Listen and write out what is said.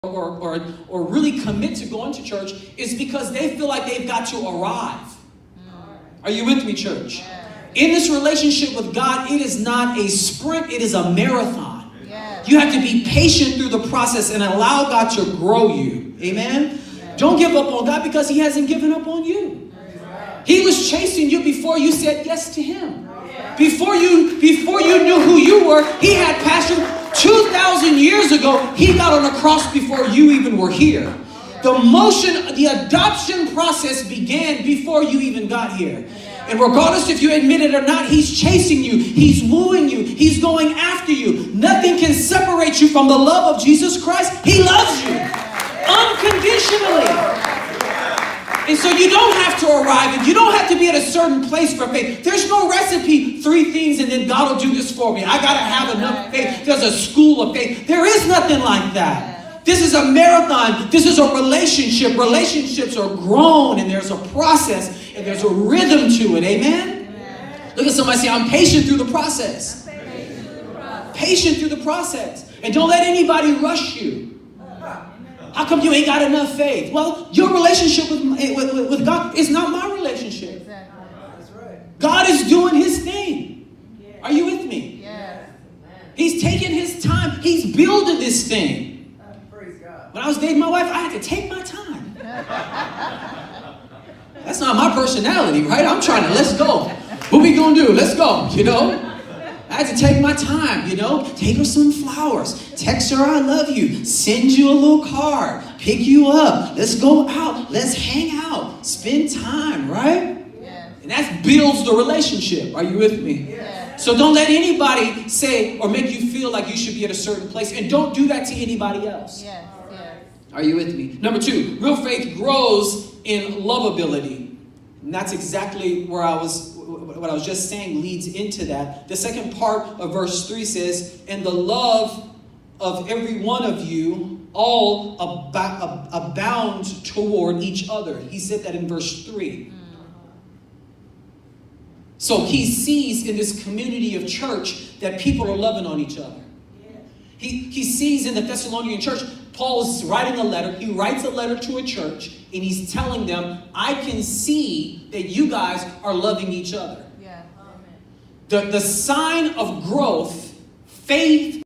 or really commit to going to church is because they feel like they've got to arrive. Are you with me, church? In this relationship with God, it is not a sprint, it is a marathon. You have to be patient through the process and allow God to grow you. Amen? Don't give up on God because He hasn't given up on you. He was chasing you before you said yes to Him. Before you knew who you were, He had passion. 2,000 years ago, He got on the cross before you even were here. The adoption process began before you even got here. And regardless if you admit it or not, He's chasing you. He's wooing you. He's going after you. Nothing can separate you from the love of Jesus Christ. He loves you unconditionally. And so you don't have to arrive and you don't have to be at a certain place for faith. There's no recipe, 3 things, and then God will do this for me. I got to have enough faith. There's a school of faith. There is nothing like that. This is a marathon. This is a relationship. Relationships are grown and there's a process and there's a rhythm to it. Amen? Look at somebody say, I'm patient through the process. Patient through the process. And don't let anybody rush you. How come you ain't got enough faith? Well, your relationship with God is not my relationship. God is doing His thing. Are you with me? He's taking His time. He's building this thing. When I was dating my wife, I had to take my time. That's not my personality, right? I'm trying to, let's go. What we gonna do? Let's go, I had to take my time, Take her some flowers. Text her, I love you. Send you a little card. Pick you up. Let's go out. Let's hang out. Spend time, right? And that builds the relationship. Are you with me? So don't let anybody say or make you feel like you should be at a certain place. And don't do that to anybody else. Are you with me? Number 2, real faith grows in lovability. And that's exactly where what I was just saying leads into that. The second part of verse 3 says, and the love of every one of you all abound toward each other. He said that in verse 3. So he sees in this community of church that people are loving on each other. He sees in the Thessalonian church, Paul's writing a letter. He writes a letter to a church and he's telling them, I can see that you guys are loving each other. The sign of growth, faith,